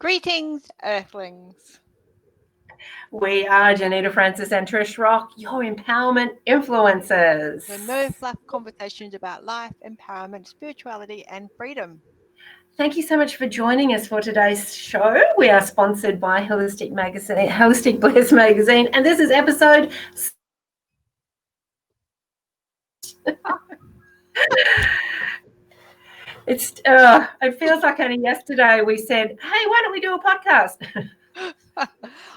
Greetings, Earthlings. We are Johnita, Francis, and Trish Rock, your empowerment influencers. The no fluff conversations about life, empowerment, spirituality, and freedom. Thank you so much for joining us for today's show. We are sponsored by Holistic Bliss Magazine, and this is episode. It feels like only yesterday we said, "Hey, why don't we do a podcast?"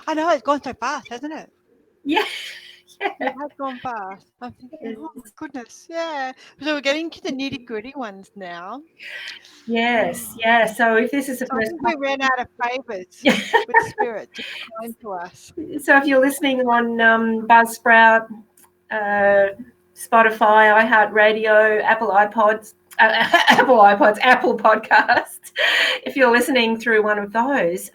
I know it's gone so fast, hasn't it? Yeah. It has gone fast. I'm thinking, oh my goodness, yeah. So we're getting to the nitty gritty ones now. Yes. So if this is the So I first think we ran out of favors with spirit to be kind to us. So if you're listening on Buzzsprout, Spotify, iHeartRadio, Apple Podcasts. If you're listening through one of those,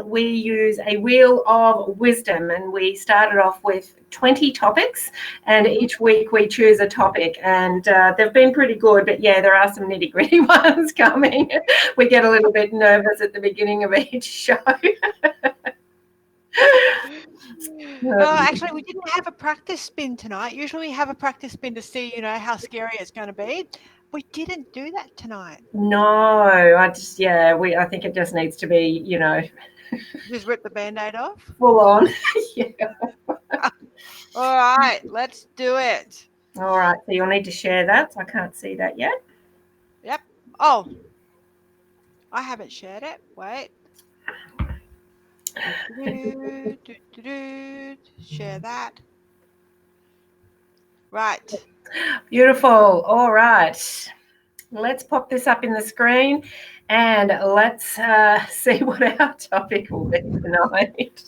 we use a wheel of wisdom, and we started off with 20 topics, and each week we choose a topic, and they've been pretty good, but yeah, there are some nitty gritty ones coming. We get a little bit nervous at the beginning of each show. Actually, we didn't have a practice spin tonight. Usually we have a practice spin to see, how scary it's going to be. We didn't do that tonight. No, I think it just needs to be, Just rip the Band-Aid off. full on. Yeah. All right, let's do it. All right, so you'll need to share that. So I can't see that yet. Yep. Oh, I haven't shared it. Wait. Share that. Right. Beautiful. All right. Let's pop this up in the screen and let's see what our topic will be tonight.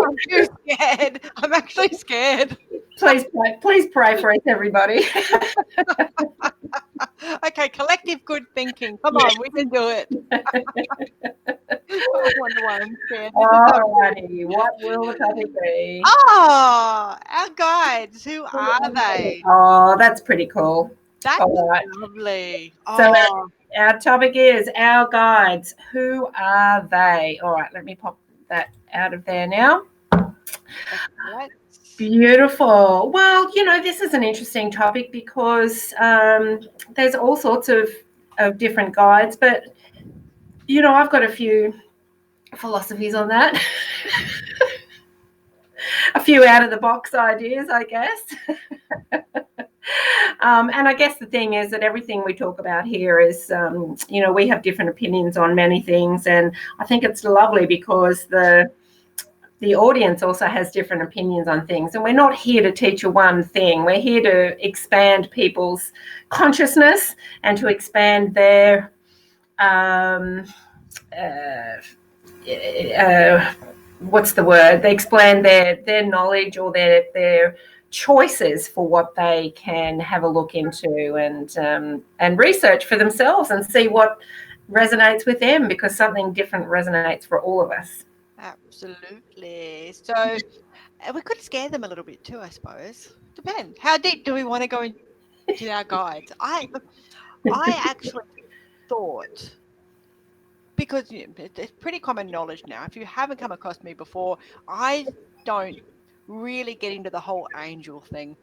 I'm too scared. I'm actually scared. Please pray for us, everybody. Okay, collective good thinking. Come on, we can do it. I wonder why I'm scared. All righty. What will the topic be? Oh, our guides. Who are they? Oh, that's pretty cool. That's All right. lovely. So Oh, our topic is our guides. Who are they? All right, let me pop that out of there now. what? Beautiful. Well, this is an interesting topic because there's all sorts of different guides, but, I've got a few philosophies on that. A few out of the box ideas, I guess. And I guess the thing is that everything we talk about here is, we have different opinions on many things. And I think it's lovely because the audience also has different opinions on things. And we're not here to teach you one thing. We're here to expand people's consciousness and to expand their what's the word? They expand their knowledge or their choices for what they can have a look into and research for themselves and see what resonates with them, because something different resonates for all of us. Absolutely. So we could scare them a little bit too, I suppose. Depends. How deep do we want to go into our guides? I actually thought, because it's pretty common knowledge now. If you haven't come across me before, I don't really get into the whole angel thing.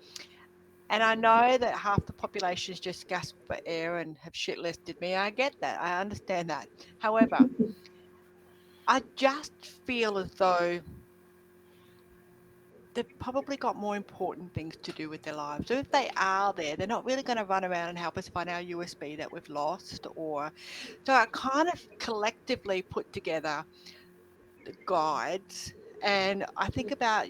And I know that half the population's just gasped for air and have shit listed me. I get that. I understand that. However, I just feel as though they've probably got more important things to do with their lives. So if they are there, they're not really going to run around and help us find our USB that we've lost. So I kind of collectively put together the guides, and I think about,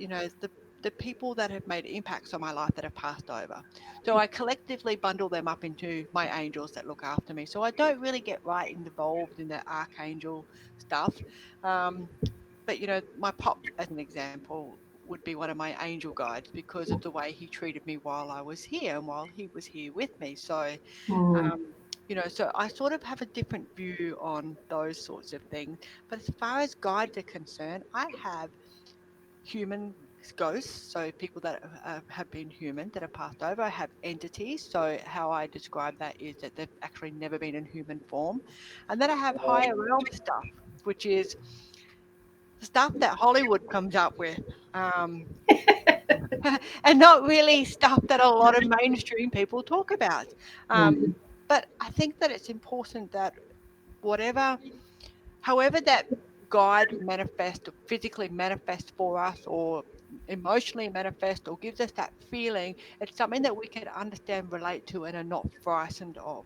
the people that have made impacts on my life that have passed over. So I collectively bundle them up into my angels that look after me. So I don't really get right involved in the archangel stuff. But my pop, as an example, would be one of my angel guides because of the way he treated me while I was here and while he was here with me. So so I sort of have a different view on those sorts of things. But as far as guides are concerned, I have human ghosts, so people that have been human that have passed over. I have entities, so how I describe that is that they've actually never been in human form. And then I have higher realm stuff. which is stuff that Hollywood comes up with. Um, and not really stuff that a lot of mainstream people talk about. Um, Mm. but I think that it's important that whatever, however that guide manifest or physically manifest for us or emotionally manifest or gives us that feeling, it's something that we can understand, relate to, and are not frightened of.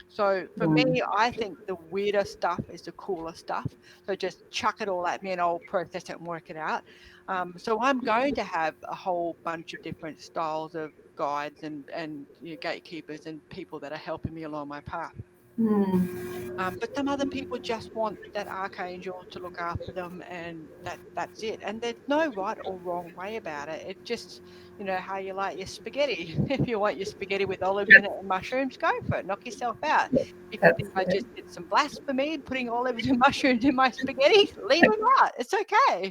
So for me, Mm. I think the weirder stuff is the cooler stuff. So just chuck it all at me and I'll process it and work it out. So I'm going to have a whole bunch of different styles of guides and gatekeepers and people that are helping me along my path. Mm. But some other people just want that archangel to look after them, and that's it. And there's no right or wrong way about it. It's just how you like your spaghetti. If you want your spaghetti with olives in it and mushrooms, go for it. Knock yourself out. If you That's think I it. just did some blasphemy putting olives and mushrooms in my spaghetti, leave them out. It's okay.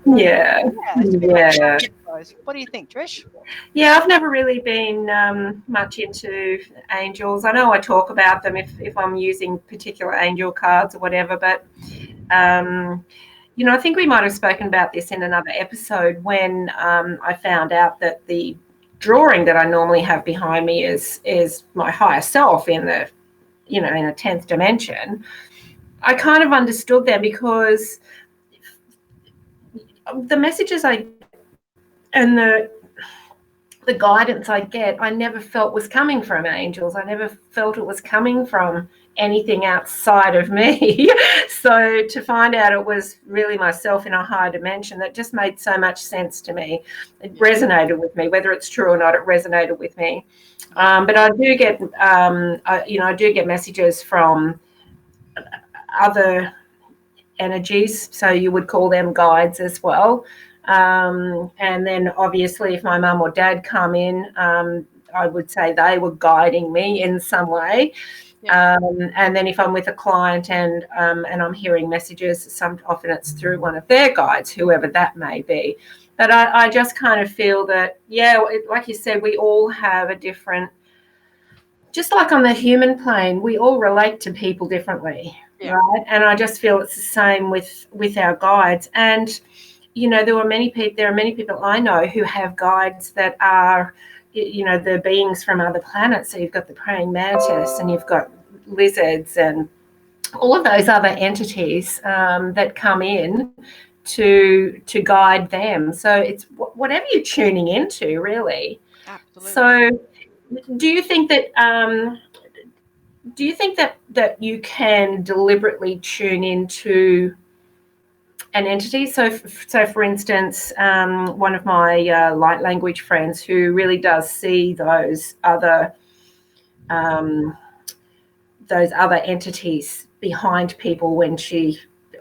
Yeah, Yeah, it's a bit like yeah. those. What do you think, Trish? Yeah, I've never really been much into angels. I know I talk about them if I'm using particular angel cards or whatever, but um, I think we might have spoken about this in another episode when I found out that the drawing that I normally have behind me is my higher self in the in a 10th dimension. I kind of understood that because the messages I get and the guidance I get, I never felt was coming from angels. I never felt it was coming from anything outside of me. So to find out it was really myself in a higher dimension, that just made so much sense to me. It Yeah, resonated with me, whether it's true or not. It resonated with me. yeah, But I do get, I do get messages from other energies, so you would call them guides as well. And then obviously, if my mum or dad come in, I would say they were guiding me in some way. yeah. And then if I'm with a client and I'm hearing messages, often it's through one of their guides, whoever that may be. But I just kind of feel that, yeah, like you said, we all have a different, just like on the human plane, we all relate to people differently, Yeah. right? And I just feel it's the same with our guides. And there are many people I know who have guides that are, the beings from other planets. So you've got the praying mantis, and you've got lizards, and all of those other entities that come in to guide them. So it's whatever you're tuning into, really. Absolutely. So do you think that that you can deliberately tune into an entity? So for instance, one of my light language friends who really does see um, those other entities behind people when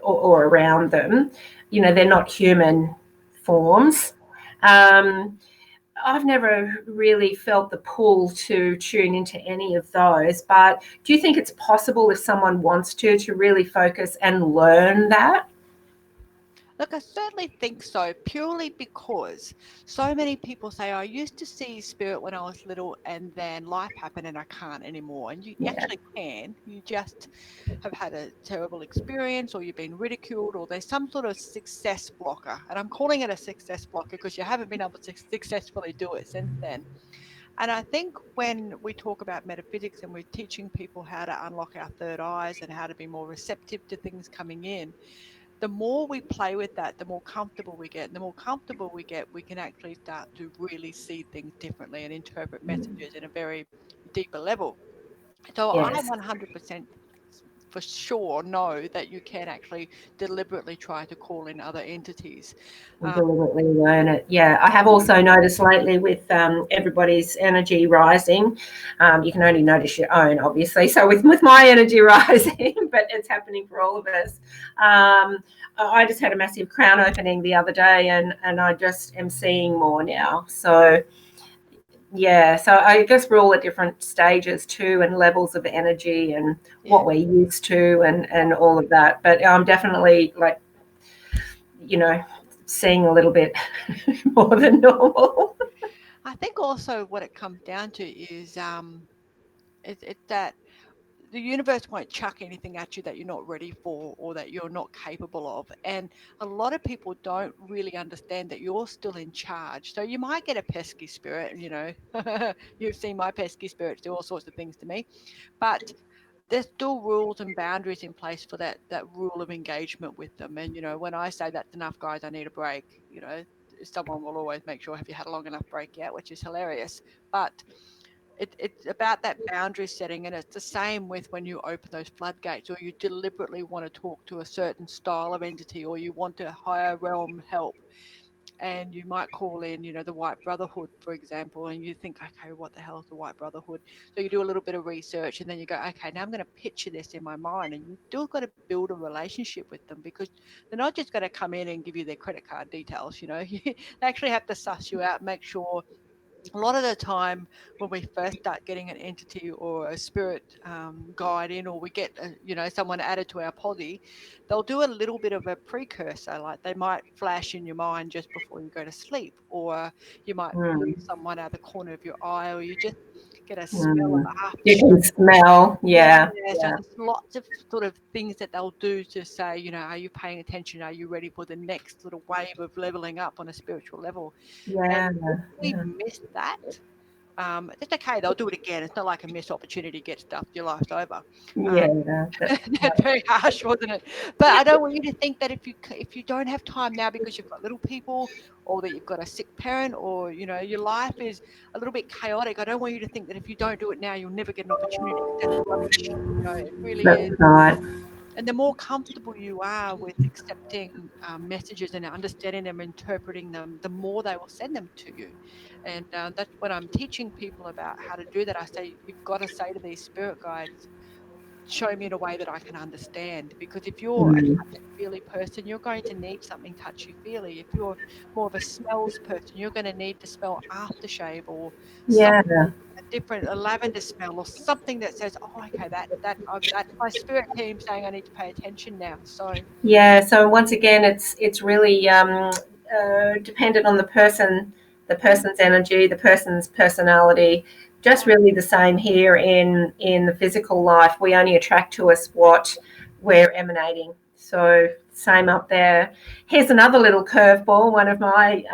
or around them, they're not human forms. Um, I've never really felt the pull to tune into any of those, but do you think it's possible if someone wants to really focus and learn that? Look, I certainly think so, purely because so many people say, I used to see spirit when I was little, and then life happened and I can't anymore. And you Yeah. actually can. You just have had a terrible experience, or you've been ridiculed, or there's some sort of success blocker. And I'm calling it a success blocker because you haven't been able to successfully do it since then. And I think when we talk about metaphysics and we're teaching people how to unlock our third eyes and how to be more receptive to things coming in, the more we play with that, the more comfortable we get. And the more comfortable we get, we can actually start to really see things differently and interpret messages in a very deeper level. So I Yes. 100% for sure know that you can actually deliberately try to call in other entities. Um, Deliberately learn it. Yeah, I have also noticed lately with everybody's energy rising, you can only notice your own, obviously. So with my energy rising, but it's happening for all of us. I just had a massive crown opening the other day, and I just am seeing more now. So yeah, so I guess we're all at different stages too, and levels of energy, and yeah. what we're used to, and all of that. But I'm definitely like, you know, seeing a little bit more than normal. I think also what it comes down to is it's that the universe won't chuck anything at you that you're not ready for or that you're not capable of. And a lot of people don't really understand that you're still in charge. So you might get a pesky spirit, you know, you've seen my pesky spirits do all sorts of things to me, but there's still rules and boundaries in place for that rule of engagement with them. And you know, when I say that's enough, guys, I need a break, you know, someone will always make sure, have you had a long enough break yet, which is hilarious. But it's about that boundary setting, and it's the same with when you open those floodgates, or you deliberately want to talk to a certain style of entity, or you want a higher realm help, and you might call in, you know, the White Brotherhood, for example, and you think, okay, what the hell is the White Brotherhood? So you do a little bit of research, and then you go, okay, now I'm going to picture this in my mind, and you've still got to build a relationship with them, because they're not just going to come in and give you their credit card details. You know, they actually have to suss you out, make sure. A lot of the time when we first start getting an entity or a spirit guide in, or we get you know, someone added to our posse, they'll do a little bit of a precursor, like they might flash in your mind just before you go to sleep, or you might feel Mm. someone out of the corner of your eye, or you just get a smell of Mm. You aftershave. can smell, Yeah, yeah, so yeah, there's lots of sort of things that they'll do to say, you know, are you paying attention, are you ready for the next little wave of leveling up on a spiritual level? And yeah, if we yeah, miss that, it's okay. They'll do it again. It's not like a missed opportunity to get stuff. Your life's over. Um, yeah. That's that's very harsh, wasn't it? But I don't want you to think that if you don't have time now because you've got little people, or that you've got a sick parent, or you know your life is a little bit chaotic. I don't want you to think that if you don't do it now, you'll never get an opportunity. That's rubbish. You know, it really that's is. right. And the more comfortable you are with accepting messages and understanding them, interpreting them, the more they will send them to you. And that's when I'm teaching people about how to do that. I say, you've got to say to these spirit guides, show me in a way that I can understand. Because if you're a Mm. touchy feely person, you're going to need something touchy feely. If you're more of a smells person, you're going to need to smell aftershave, or Yeah, something, a different, a lavender smell, or something that says, oh, okay, that's my spirit team saying I need to pay attention now. So yeah. So once again, it's really dependent on the person's energy, the person's personality. Just really the same here in the physical life. We only attract to us what we're emanating. So same up there. Here's another little curveball. One of my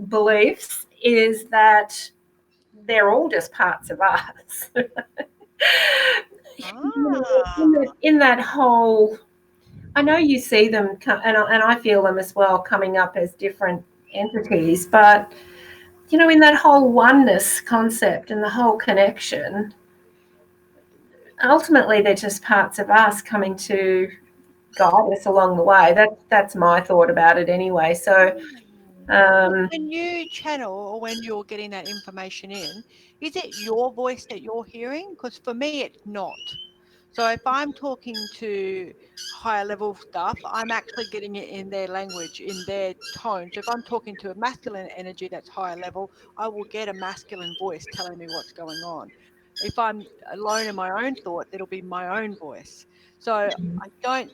beliefs is that they're all just parts of us. ah, In that whole, I know you see them, and I feel them as well, coming up as different entities, but you know, in that whole oneness concept and the whole connection, ultimately they're just parts of us coming to guide us along the way. That's my thought about it anyway. So, um, when you channel, or when you're getting that information in, is it your voice that you're hearing? Because for me, it's not. So if I'm talking to higher level stuff, I'm actually getting it in their language, in their tone. So if I'm talking to a masculine energy that's higher level, I will get a masculine voice telling me what's going on. If I'm alone in my own thought, it'll be my own voice. So I don't,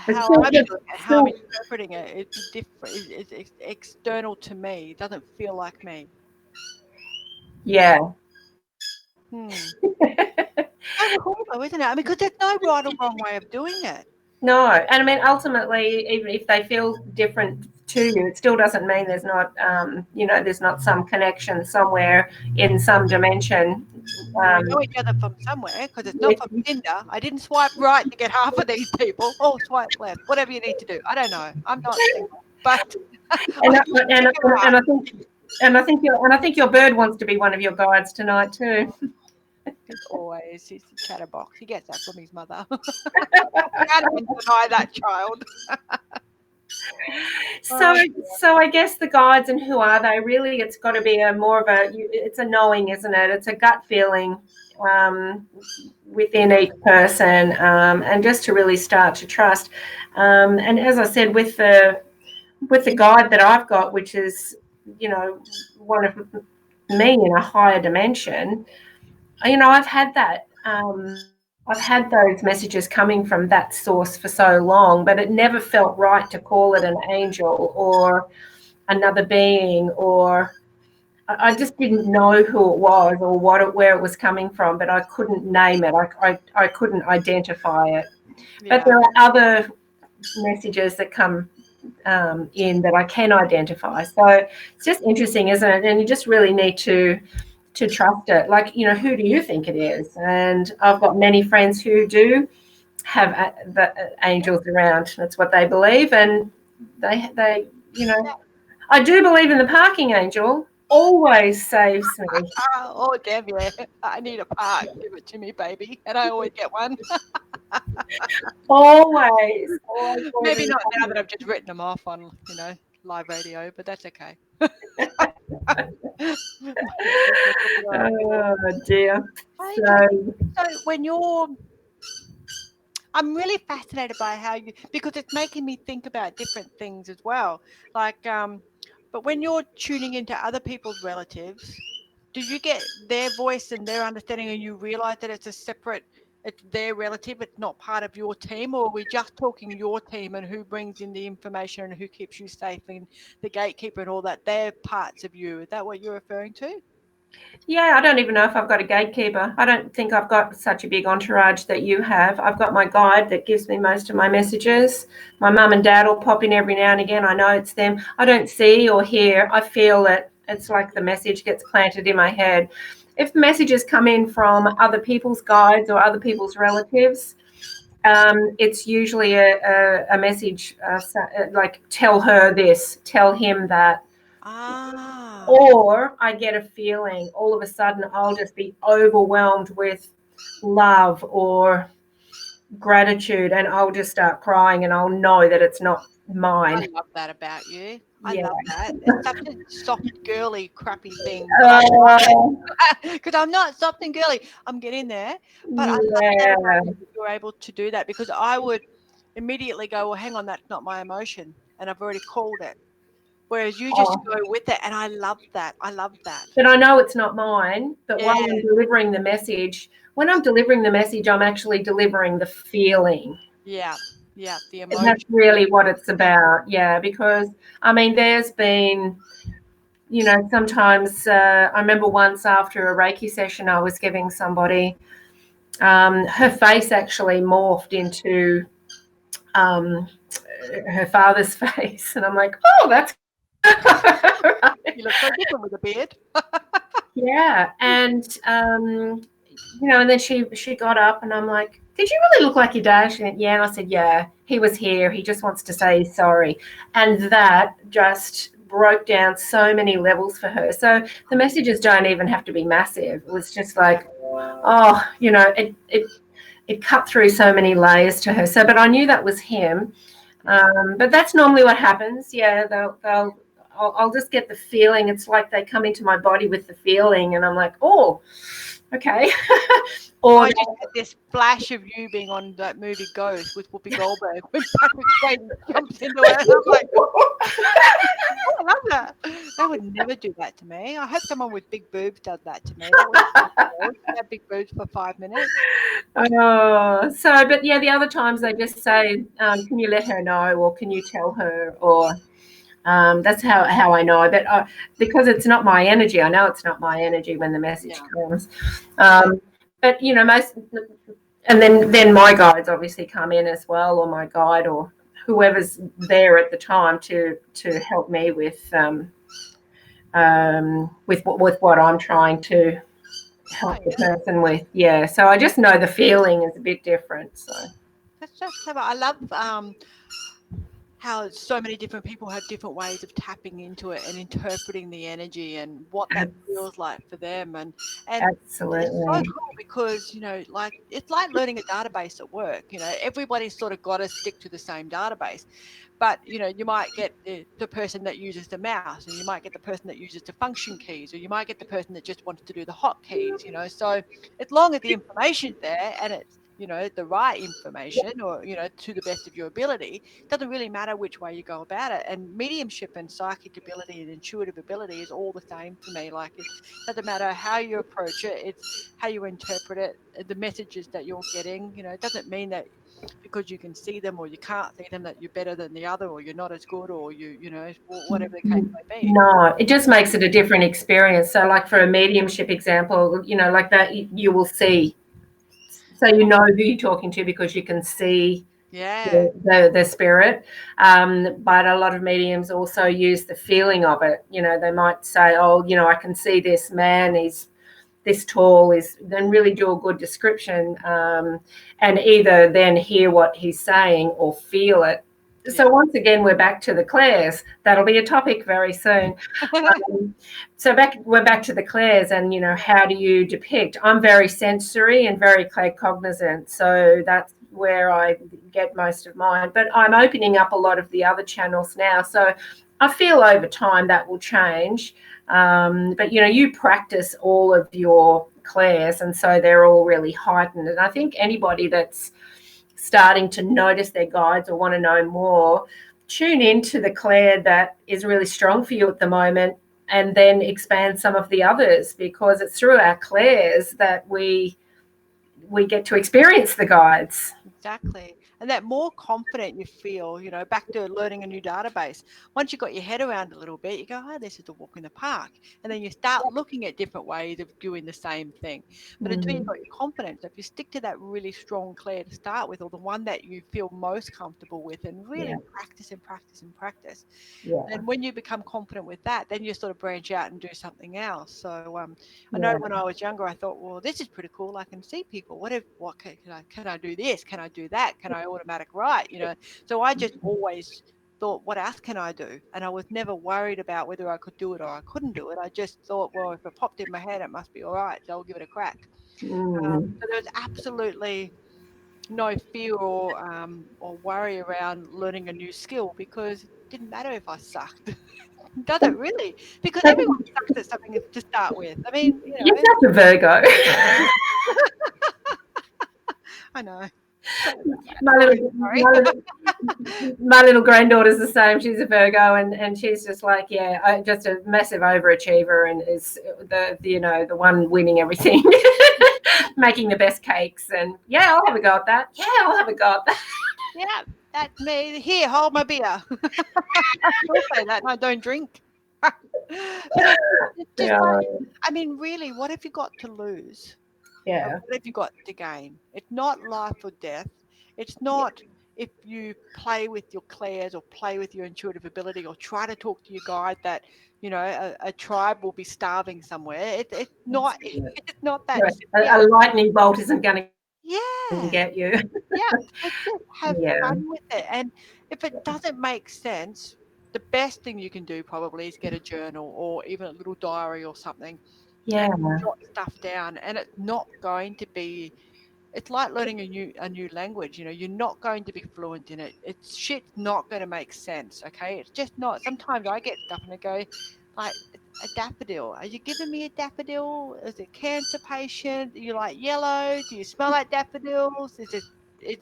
it's how still, I'm it's doing it, how I'm still, interpreting it, it's different. It's external to me. It doesn't feel like me. yeah. Hmm. So cool though, isn't it? I mean, because there's no right or wrong way of doing it. No, and I mean, ultimately, even if they feel different to you, it still doesn't mean there's not, there's not some connection somewhere in some dimension. Well, we Um, know each other from somewhere because it's not with, from Tinder. I didn't swipe right to get half of these people. Oh, swipe left. Whatever you need to do. I don't know. I'm not single, but and, I just and, pick a right. and I think your bird wants to be one of your guides tonight too. He's always, he's a chatterbox. He gets that from his mother. Can't even deny that child. So, Oh, so I guess the guides and who are they? Really, it's got to be a more of a. It's a knowing, isn't it? It's a gut feeling um, within each person, and just to really start to trust. And as I said, with the guide that I've got, which is one of me in a higher dimension, I've had that. I've had those messages coming from that source for so long, but it never felt right to call it an angel or another being or I just didn't know who it was or where it was coming from, but I couldn't name it. I couldn't identify it. But Yeah. there are other messages that come in that I can identify. So it's just interesting, isn't it? And you just really need to trust it. Like, who do you think it is? And I've got many friends who do have the angels around. That's what they believe, and they I do believe in the parking angel. Always saves me. Oh, damn yeah. I need a park. Give it to me, baby. And I always get one. Always, always, always. Maybe not now that I've just written them off on, live radio, but that's okay. Oh dear. Hey, So so when you're, I'm really fascinated by how you, because it's making me think about different things as well. Like, but when you're tuning into other people's relatives, do you get their voice and their understanding and you realize that it's a separate, it's their relative, it's not part of your team, or are we just talking your team and who brings in the information and who keeps you safe and the gatekeeper and all that? They're parts of you. Is that what you're referring to? yeah, I don't even know if I've got a gatekeeper. I don't think I've got such a big entourage that you have. I've got my guide that gives me most of my messages. My mum and dad will pop in every now and again. I know it's them. I don't see or hear. I feel it. It's like the message gets planted in my head. If the messages come in from other people's guides or other people's relatives, it's usually a message like, tell her this, tell him that. Ah, Or I get a feeling all of a sudden I'll just be overwhelmed with love or gratitude, and I'll just start crying, and I'll know that it's not I mine. love that about you. I Yeah. love that. It's such a soft, girly, crappy thing, but I love it Uh, because I'm not soft and girly. I'm getting there, but I love that about yeah. you that you're able to do that because I would immediately go, well, hang on, that's not my emotion, and I've already called it. Whereas you just Oh. go with it, and I love that. I love that. But I know it's not mine. But while Yeah, I'm delivering the message, when I'm delivering the message, I'm actually delivering the feeling. yeah, yeah. The And that's emotion. really what it's about. Yeah. Because, I mean, there's been, sometimes I remember once after a Reiki session I was giving somebody, her face actually morphed into um, her father's face. And I'm like, oh, that's You look so different with a beard. yeah. And, and then she got up and I'm like, did you really look like your dad? She went, yeah. And I said, yeah, he was here. He just wants to say he's sorry. And that just broke down so many levels for her. So the messages don't even have to be massive. It was just like, oh, it cut through so many layers to her. So, but I knew that was him. Yeah. But that's normally what happens. Yeah, I'll just get the feeling. It's like they come into my body with the feeling, and I'm like, oh, okay. Or I just had this flash of you being on that movie Ghost with Whoopi Goldberg when Patrick Swayze jumps into it, and I'm like, oh, I love that. They would never do that to me. I hope someone with big boobs does that to me. That would be cool. Have big boobs for 5 minutes. oh, so, but yeah, the other times they just say, can you let her know, or can you tell her, or that's how I know. But because it's not my energy, I know it's not my energy when the message Yeah. comes. Yeah. But most, and then my guides obviously come in as well, or my guide, or whoever's there at the time to help me with what I'm trying to Oh, help the yeah. person with. Yeah. So I just know the feeling is a bit different. So That's just clever. I love how so many different people have different ways of tapping into it and interpreting the energy and what that feels like for them and it's so absolutely. cool because like it's like learning a database at work. Everybody's sort of got to stick to the same database, but you might get the person that uses the mouse, and you might get the person that uses the function keys, or you might get the person that just wants to do the hotkeys. So as long as the information's there and it's the right information, or to the best of your ability, doesn't really matter which way you go about it. And mediumship and psychic ability and intuitive ability is all the same for me. Like, it doesn't matter how you approach it, it's how you interpret it, the messages that you're getting. It doesn't mean that because you can see them or you can't see them, that you're better than the other, or you're not as good, or whatever the case may be. No, it just makes it a different experience. So like for a mediumship example, like that, you will see. So you know who you're talking to because you can see Yeah. the spirit. But a lot of mediums also use the feeling of it. They might say, oh, I can see this man, he's this tall, is then really do a good description, and either then hear what he's saying or feel it. So Yeah. once again, we're back to the clairs. That'll be a topic very soon. So we're back to the clairs, and how do you depict? I'm very sensory and very claircognizant, so that's where I get most of mine. But I'm opening up a lot of the other channels now, so I feel over time that will change. But you practice all of your clairs, and so they're all really heightened. And I think anybody that's starting to notice their guides or want to know more, tune into the clair that is really strong for you at the moment, and then expand some of the others, because it's through our clairs that we get to experience the guides. Exactly. And that more confident you feel, back to learning a new database. Once you've got your head around a little bit, you go, oh, this is a walk in the park. And then you start looking at different ways of doing the same thing. But until you've Mm, got your confidence, if you stick to that really strong clair to start with, or the one that you feel most comfortable with, and yeah, really practice and practice and practice, yeah, and when you become confident with that, then you sort of branch out and do something else. So I know yeah, when I was younger, I thought, well, this is pretty cool. I can see people. What can I do this? Can I do that? Can I automatic write? So I just always thought, what else can I do? And I was never worried about whether I could do it or I couldn't do it. I just thought, well, if it popped in my head, it must be all right. So I'll give it a crack. mm. So there was absolutely no fear or worry around learning a new skill, because it didn't matter if I sucked. Does it really? Because everyone sucks at something to start with. I mean, You're such a Virgo. I know. Sorry about that. my Sorry, little sorry. my little, my little granddaughter's the same. She's a Virgo, and she's just like, just a massive overachiever, and is the one winning everything, making the best cakes, and I'll have a go at that. Yeah, I'll have a go at that. Yeah, that's me. Here, hold my beer. I still say that, and I don't drink. But it's just Yeah, like, I mean, really, what have you got to lose? yeah, What have you got to gain? It's not life or death. It's not if you play with your clairs or play with your intuitive ability or try to talk to your guide that a tribe will be starving somewhere. It's not. It's not that right. severe. A lightning bolt isn't going to Yeah, get you. yeah. So just have Yeah, fun with it, and if it doesn't make sense, the best thing you can do probably is get a journal or even a little diary or something, yeah, and jot stuff down. And it's not going to be, it's like learning a new language. You're not going to be fluent in it. It's shit's not going to make sense. Okay, it's just not. Sometimes I get stuff and I go, like, a daffodil. Are you giving me a daffodil? Is it cancer patient? You like yellow? Do you smell like daffodils? Is it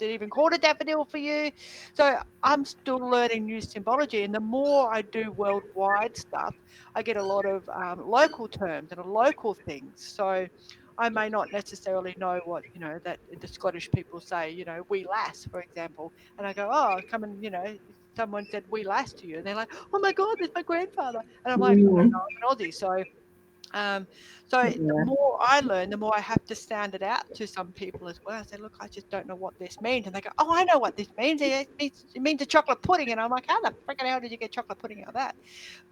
even called a daffodil for you? So I'm still learning new symbology, and the more I do worldwide stuff, I get a lot of local terms and local things. So I may not necessarily know what, that the Scottish people say, "we lass," for example. And I go, "Oh, come and," someone said "we lass" to you. And they're like, "Oh my God, that's my grandfather." And I'm like, "Oh mm, no, I'm an Aussie." Um, so the yeah, more I learn, the more I have to sound it out to some people as well. I say, "Look, I just don't know what this means." And they go, "Oh, I know what this means. It means a chocolate pudding." And I'm like, "How the freaking hell did you get chocolate pudding out of that?"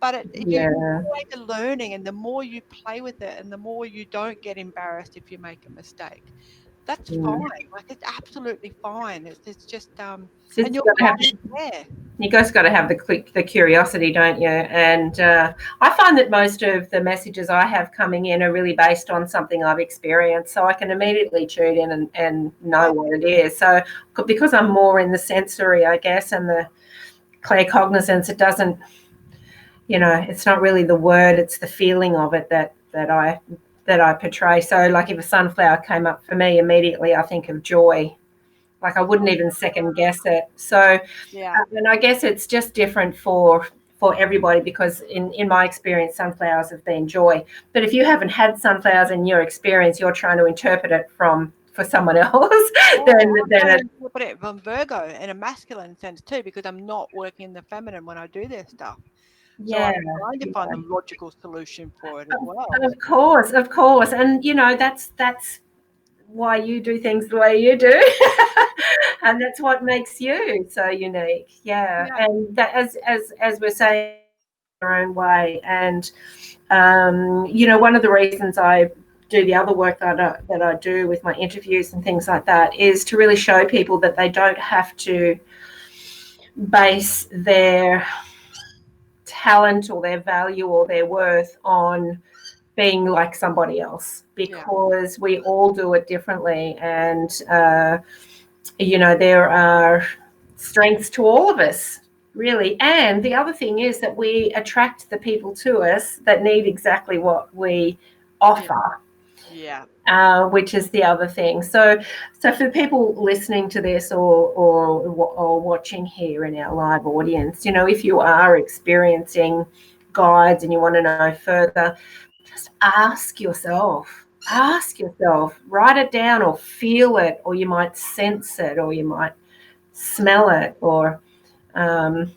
But you're yeah, always learning, and the more you play with it, and the more you don't get embarrassed if you make a mistake, that's fine. mm. Like, it's absolutely fine. It's just So and it's your got to have guide is there. you guys got to have the curiosity, don't you? And I find that most of the messages I have coming in are really based on something I've experienced, so I can immediately tune in and know Yeah, what it is. So because I'm more in the sensory, I guess, and the claircognizance, it doesn't, it's not really the word, it's the feeling of it that I portray. So like if a sunflower came up for me, immediately I think of joy. Like I wouldn't even second guess it. So yeah, and I guess it's just different for everybody, because in my experience, sunflowers have been joy. But if you haven't had sunflowers in your experience, you're trying to interpret it from for someone else, Oh, I then kind it, of interpret it from Virgo in a masculine sense too, because I'm not working in the feminine when I do this stuff. So yeah, I'm trying to find yeah. the logical solution for it as well. Of course, of course. And that's why you do things the way you do. And that's what makes you so unique. Yeah. Yeah. And that, as we're saying, our own way. And one of the reasons I do the other work that I do with my interviews and things like that is to really show people that they don't have to base their talent or their value or their worth on being like somebody else, Yeah. because we all do it differently. And there are strengths to all of us, really. And the other thing is that we attract the people to us that need exactly what we Yeah. offer, Yeah. which is the other thing. So for people listening to this, or watching here in our live audience, if you are experiencing guides and you want to know further, just ask yourself, write it down or feel it, or you might sense it, or you might smell it, or um,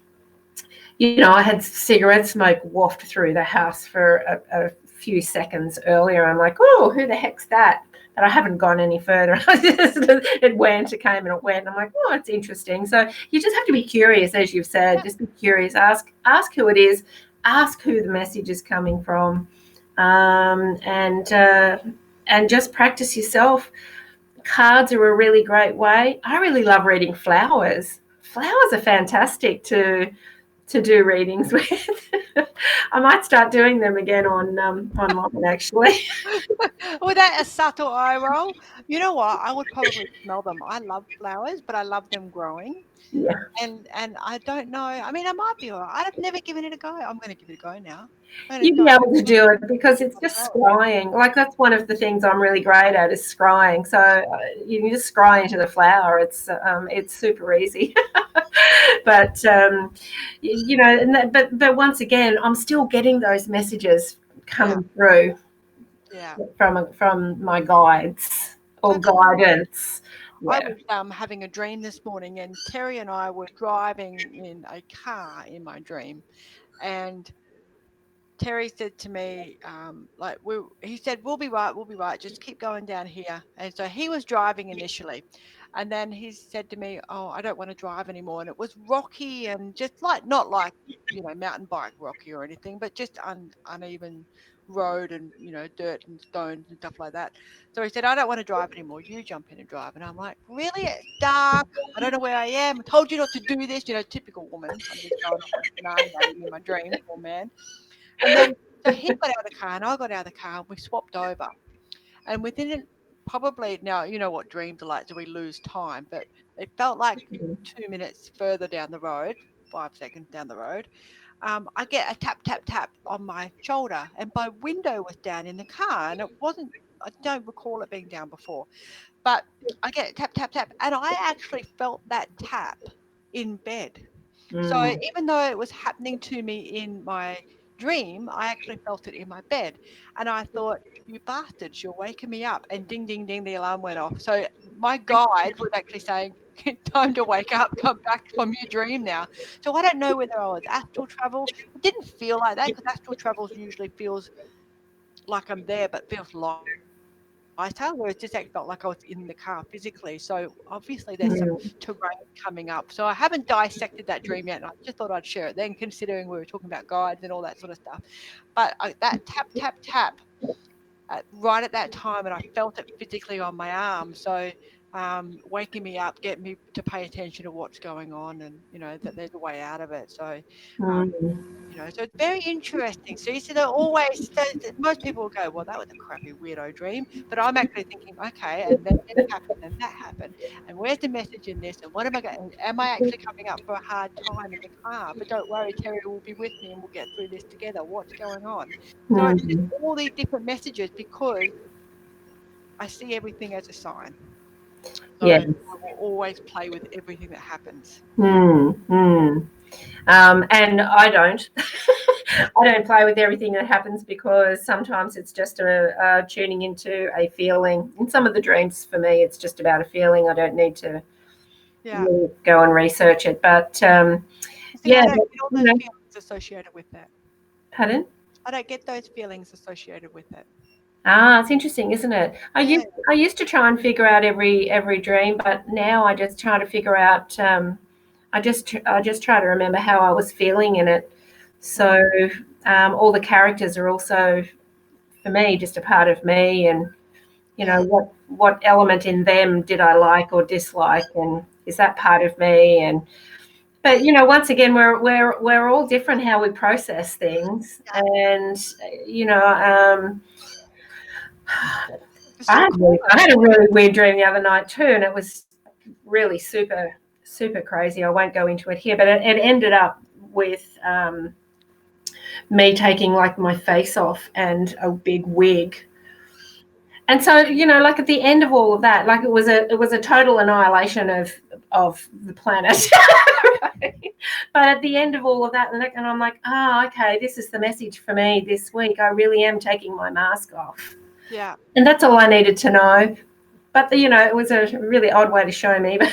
I had cigarette smoke waft through the house for a few seconds earlier. I'm like, oh, who the heck's that? But I haven't gone any further. It came and it went. I'm like, oh, it's interesting. So you just have to be curious, as you've said. Yeah. Just be curious. Ask who it is. Ask who the message is coming from, and just practice yourself. Cards are a really great way. I really love reading flowers. Flowers are fantastic to do readings with. I might start doing them again online, actually. With that, a subtle eye roll. You know what? I would probably smell them. I love flowers, but I love them growing. Yeah. And I don't know. I mean, I might be all right. I've never given it a go. I'm going to give it a go now. I'm going to You'd try be able to and do it because it's my just flowers. scrying. Like, that's one of the things I'm really great at, is scrying. So you can just scry into the flower. It's super easy. But but once again, I'm still getting those messages Yeah, coming through yeah. from my guides So or guidance. I Yeah. was having a dream this morning, and Terry and I were driving in a car in my dream, and Terry said to me, he said, we'll be right, just keep going down here. And so he was driving initially. And then he said to me, oh, I don't want to drive anymore. And it was rocky and just like, not like, mountain bike rocky or anything, but just uneven road and, dirt and stones and stuff like that. So he said, I don't want to drive anymore. You jump in and drive. And I'm like, really? It's dark. I don't know where I am. I told you not to do this. Typical woman. I'm just going off in my dream, poor man. And then so he got out of the car and I got out of the car and we swapped over. And within it, probably now, you know what dreams are like, do we lose time? But it felt like 2 minutes further down the road, 5 seconds down the road, I get a tap, tap, tap on my shoulder. And my window was down in the car and it wasn't, I don't recall it being down before, but I get tap, tap, tap. And I actually felt that tap in bed. So Mm. even though it was happening to me in my dream, I actually felt it in my bed. And I thought, you bastards, you're waking me up. And ding, ding, ding, the alarm went off. So my guide was actually saying, time to wake up, come back from your dream now. So I don't know whether I was astral travel. It didn't feel like that because astral travel usually feels like I'm there, but feels lighter, whereas this actually felt like I was in the car physically. So obviously there's some terrain Mm. coming up. So I haven't dissected that dream yet, and I just thought I'd share it then, considering we were talking about guides and all that sort of stuff. But that tap, tap, tap right at that time, and I felt it physically on my arm. So waking me up, getting me to pay attention to what's going on, and that there's a way out of it. So um, Mm. so it's very interesting. So you see, they're always, so most people will go, well, that was a crappy weirdo dream. But I'm actually thinking, okay, and then this happened and that happened. And where's the message in this? And what am I going, am I actually coming up for a hard time in the car? But don't worry, Terry will be with me and we'll get through this together. What's going on? So there's Mm. all these different messages because I see everything as a sign. So Yeah. I will always play with everything that happens. Mm. Mm. And I don't. I don't play with everything that happens because sometimes it's just a tuning into a feeling. In some of the dreams, for me, it's just about a feeling. I don't need to Yeah. really go and research it. But See, yeah, I but, don't get all those feelings associated with that. pardon? I don't get those feelings associated with it. Ah, it's interesting, isn't it? Yeah. I used to try and figure out every dream, but now I just try to figure out. I just try to remember how I was feeling in it. So all the characters are also, for me, just a part of me, and Yeah. what element in them did I like or dislike, and is that part of me? And but once again, we're all different how we process things, Yeah. and you know. It's so cool. I had a really weird dream the other night too, and it was really super crazy. I won't go into it here, but it ended up with me taking like my face off and a big wig. And so, like at the end of all of that, like it was a total annihilation of the planet. But at the end of all of that, and I'm like, okay, this is the message for me this week. I really am taking my mask off. Yeah. And that's all I needed to know. But it was a really odd way to show me. So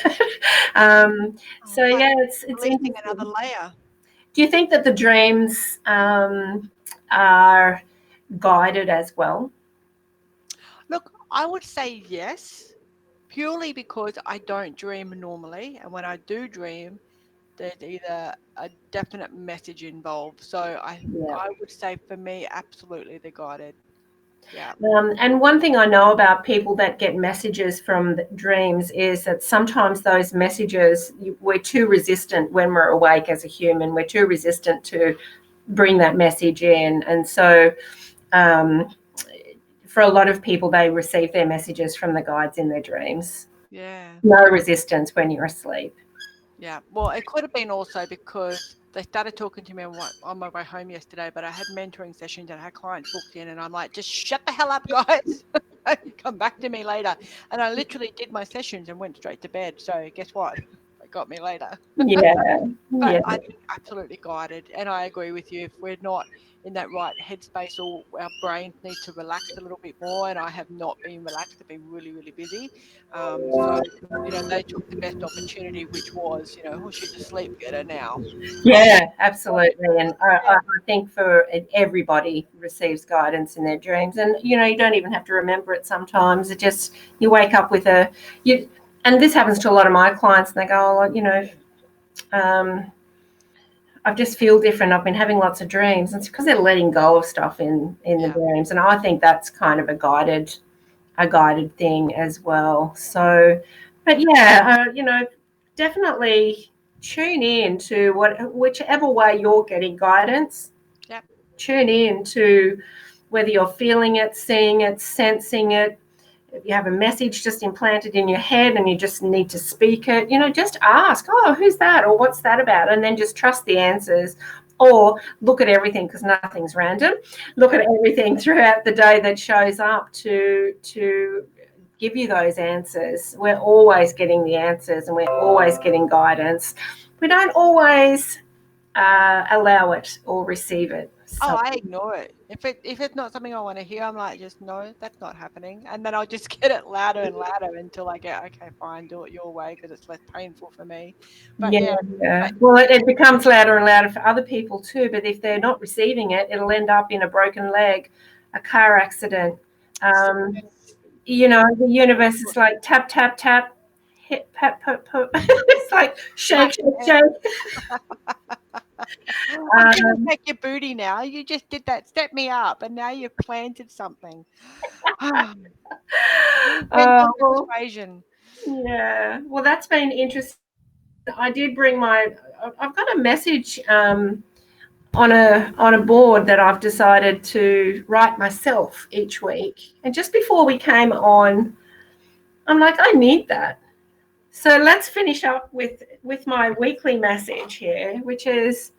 But yeah, it's releasing another interesting. layer. Do you think that the dreams are guided as well? Look, I would say yes, purely because I don't dream normally, and when I do dream, there's either a definite message involved. So Yeah. I would say for me, absolutely they're guided. Yeah. And one thing I know about people that get messages from the dreams is that sometimes those messages, we're too resistant when we're awake as a human. We're too resistant to bring that message in. And so um, for a lot of people, they receive their messages from the guides in their dreams. Yeah. No resistance when you're asleep. Yeah. Well, it could have been also because they started talking to me on my way home yesterday, but I had mentoring sessions and I had clients booked in, and I'm like, just shut the hell up, guys. Come back to me later. And I literally did my sessions and went straight to bed. So guess what? They got me later. Yeah, But yeah, I think absolutely guided. And I agree with you. If we're not in that right headspace, or our brains need to relax a little bit more, and I have not been relaxed, I've been really, really busy. So, they took the best opportunity, which was, oh, she's asleep, get her now. yeah, absolutely. And I think for everybody receives guidance in their dreams, and you don't even have to remember it. Sometimes it just you wake up with and this happens to a lot of my clients, and they go, um, I just feel different. I've been having lots of dreams. And it's because they're letting go of stuff in the Yeah. dreams, and I think that's kind of a guided thing as well. So, but yeah, definitely tune in to whichever way you're getting guidance. Yep. Tune in to whether you're feeling it, seeing it, sensing it. If you have a message just implanted in your head and you just need to speak it, just ask, oh, who's that? Or what's that about? And then just trust the answers. Or look at everything, because nothing's random. Look at everything throughout the day that shows up to give you those answers. We're always getting the answers and we're always getting guidance. We don't always allow it or receive it. Oh, So I ignore it. If it's not something I want to hear, I'm like, just no, that's not happening. And then I'll just get it louder and louder until I get, okay, fine, do it your way because it's less painful for me. But yeah, yeah, yeah. but Well, it becomes louder and louder for other people too. But if they're not receiving it, it'll end up in a broken leg, a car accident. so Um, the universe is like tap, tap, tap, hit, pat, pat, pat. It's like shake, shake, shake. I'm gonna Um, take your booty now. You just did that, step me up, and now you've planted something. Mental well, persuasion. yeah. Well, that's been interesting. I did bring I've got a message on a board that I've decided to write myself each week. And just before we came on, I'm like, I need that. So let's finish up with my weekly message here, which is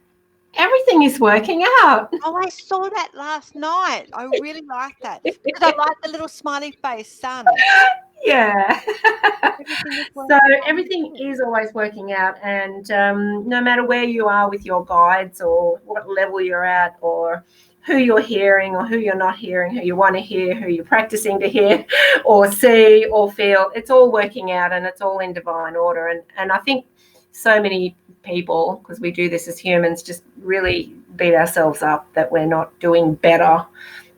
everything is working out. Oh, I saw that last night. I really like that because I like the little smiley face sun. Yeah. Everything is So working out in its everything head. is always working out, and no matter where you are with your guides or what level you're at, or who you're hearing or who you're not hearing, who you want to hear, who you're practicing to hear or see or feel, it's all working out and it's all in divine order. And I think so many people, because we do this as humans, just really beat ourselves up that we're not doing better.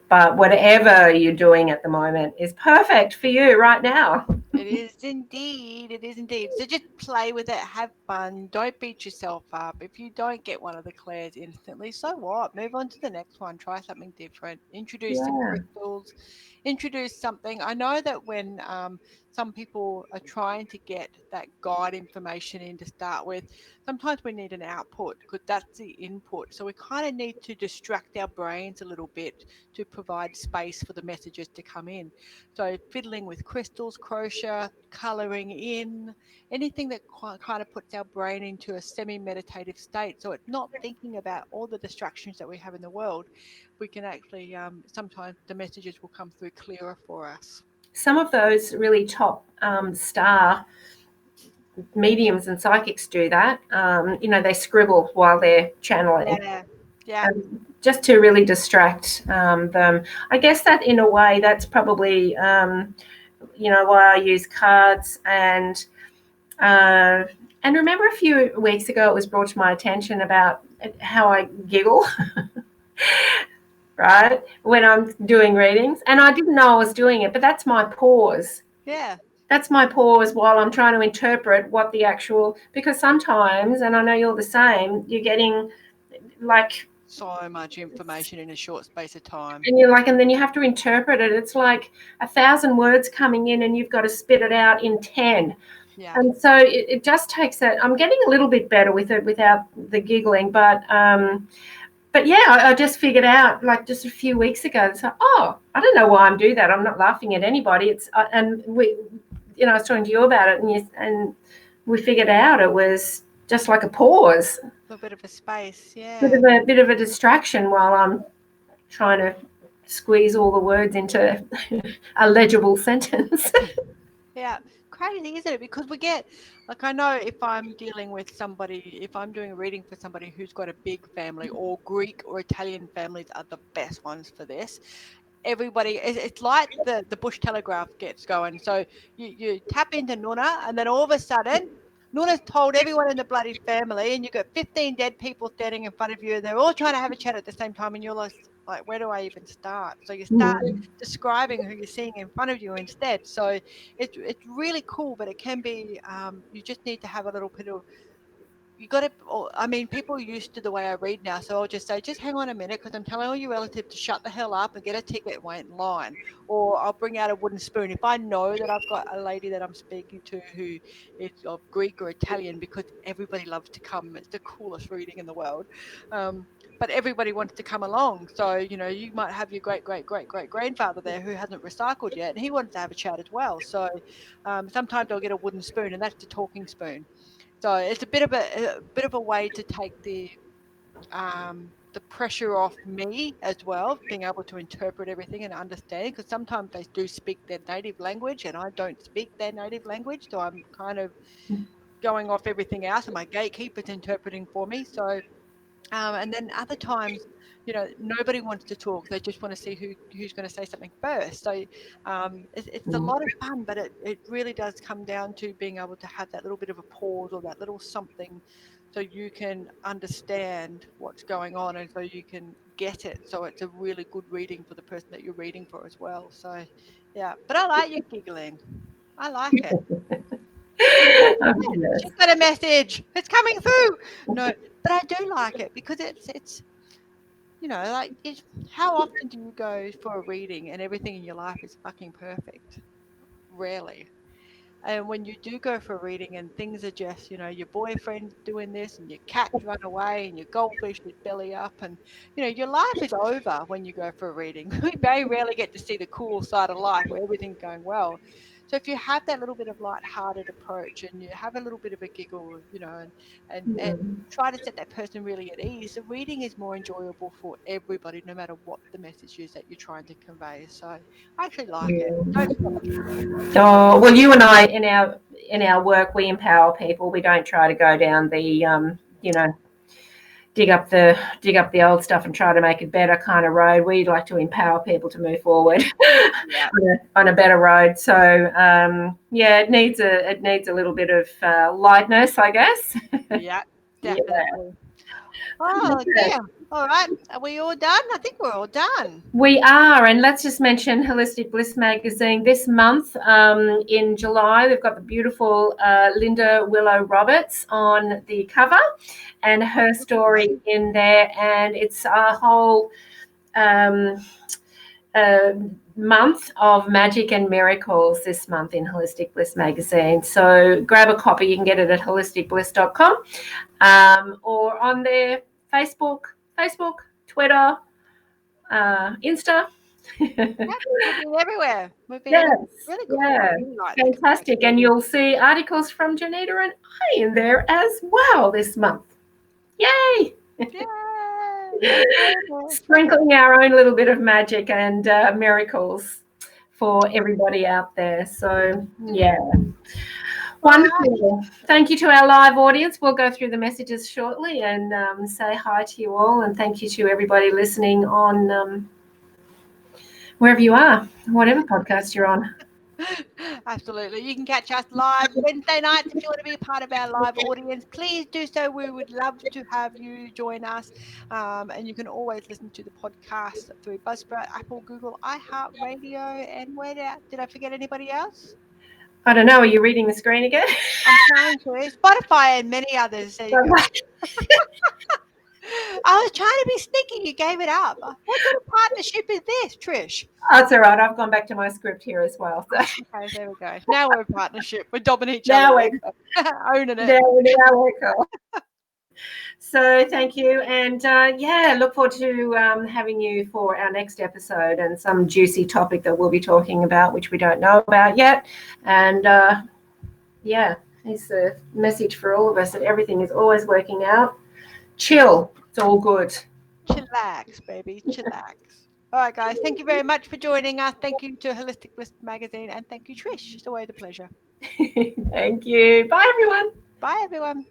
But whatever you're doing at the moment is perfect for you right now. It is indeed. It is indeed. So just play with it, have fun. Don't beat yourself up. If you don't get one of the clairs instantly, so what? Move on to the next one. Try something different. Introduce some Yeah. crystals. Introduce something. I know that when some people are trying to get that guide information in to start with, sometimes we need an output because that's the input. So we kind of need to distract our brains a little bit to provide space for the messages to come in. So fiddling with crystals, crochet, colouring in, anything that kind of puts our brain into a semi-meditative state. So it's not thinking about all the distractions that we have in the world. We can actually, sometimes the messages will come through clearer for us. Some of those really top star mediums and psychics do that. They scribble while they're channeling, Yeah, yeah, just to really distract them. I guess that in a way, that's probably why I use cards uh, and remember a few weeks ago it was brought to my attention about how I giggle, right, when I'm doing readings, and I didn't know I was doing it, but that's my pause. yeah. That's my pause while I'm trying to interpret what the actual, because sometimes, and I know you're the same, you're getting like, So much information in a short space of time. and you're like, and then you have to interpret it. It's like 1,000 words coming in and you've got to spit it out in 10. Yeah. And so it just takes that. I'm getting a little bit better with it without the giggling, but yeah, I just figured out like just a few weeks ago. So, I don't know why I'm doing that. I'm not laughing at anybody. And I was talking to you about it, and we figured out it was just like a pause, A little bit of a space. bit Yeah. of a bit of a distraction while I'm trying to squeeze all the words into a legible sentence. Yeah, crazy, isn't it? Because we get, like, I know if I'm dealing with somebody, if I'm doing a reading for somebody who's got a big family, or Greek or Italian families are the best ones for this. Everybody, it's like the Bush Telegraph gets going. So you tap into Nuna, and then all of a sudden, Nuna's told everyone in the bloody family, and you've got 15 dead people standing in front of you, and they're all trying to have a chat at the same time, and you're like, where do I even start? So you start describing who you're seeing in front of you instead. So it's really cool, but it can be you just need to have a little bit of you got to. I mean, people are used to the way I read now, so I'll just say, just hang on a minute, because I'm telling all your relative to shut the hell up and get a ticket and wait in line. Or I'll bring out a wooden spoon if I know that I've got a lady that I'm speaking to who is of Greek or Italian, because everybody loves to come. It's the coolest reading in the world. Um, but everybody wants to come along. So, you might have your great, great, great, great grandfather there who hasn't recycled yet, and he wants to have a chat as well. So sometimes I'll get a wooden spoon, and that's the talking spoon. So it's a bit of a way to take the pressure off me as well, being able to interpret everything and understand. Because sometimes they do speak their native language, and I don't speak their native language, so I'm kind of going off everything else, and my gatekeeper's interpreting for me. So and then other times, nobody wants to talk. They just want to see who's going to say something first. So it's a lot of fun, but it really does come down to being able to have that little bit of a pause or that little something, so you can understand what's going on and so you can get it. So it's a really good reading for the person that you're reading for as well. So yeah, but I like you giggling. I like it. Yeah, Fabulous. she's got a message. It's coming through. No, but I do like it because it's like how often do you go for a reading and everything in your life is fucking perfect? Rarely. And when you do go for a reading and things are just, your boyfriend's doing this and your cat's run away and your goldfish is belly up, and your life is over when you go for a reading. We very rarely get to see the cool side of life where everything's going well. So if you have that little bit of light-hearted approach and you have a little bit of a giggle, and Mm. try to set that person really at ease, the reading is more enjoyable for everybody, no matter what the message is that you're trying to convey. So I actually like it. Yeah. Don't stop. Oh, well, you and I in our work, we empower people. We don't try to go down the dig up the old stuff and try to make it better kind of road. We like to empower people to move forward Yeah. on a better road. So yeah, it needs a little bit of lightness, I guess. Yeah, Yeah. definitely. Oh dear. All right. Are we all done? I think we're all done. We are, and let's just mention Holistic Bliss magazine this month in July. They've got the beautiful Linda Willow Roberts on the cover, and her story in there, and it's a whole month of magic and miracles this month in Holistic Bliss magazine. So grab a copy. You can get it at holisticbliss.com or on their Facebook, Twitter, Insta. Yeah, we've been everywhere. We've been Yes, everywhere. Really good. yeah, I really like the fantastic. And you'll see articles from Johnita and I in there as well this month. Yay! Yay! Sprinkling our own little bit of magic and miracles for everybody out there. So, yeah. Wonderful. Thank you to our live audience. We'll go through the messages shortly and say hi to you all. And thank you to everybody listening on wherever you are, whatever podcast you're on. Absolutely. You can catch us live Wednesday nights if you want to be a part of our live audience. Please do so. We would love to have you join us. And you can always listen to the podcast through Buzzsprout, Apple, Google, iHeartRadio, and did I forget anybody else? I don't know. Are you reading the screen again? I'm trying to. Spotify and many others. There you go. I was trying to be sneaky. You gave it up. What sort of partnership is this, Trish? That's all right. I've gone back to my script here as well. So. Okay, there we go. Now we're in partnership. We're dominating each Now other. Owning it. Now we're cool. So thank you. And yeah, look forward to having you for our next episode and some juicy topic that we'll be talking about, which we don't know about yet. And yeah, it's a message for all of us that everything is always working out. Chill. It's all good. Chillax, baby. Chillax. All right, guys. Thank you very much for joining us. Thank you to Holistic Bliss Magazine. And thank you, Trish. It's always a pleasure. Thank you. Bye, everyone. Bye, everyone.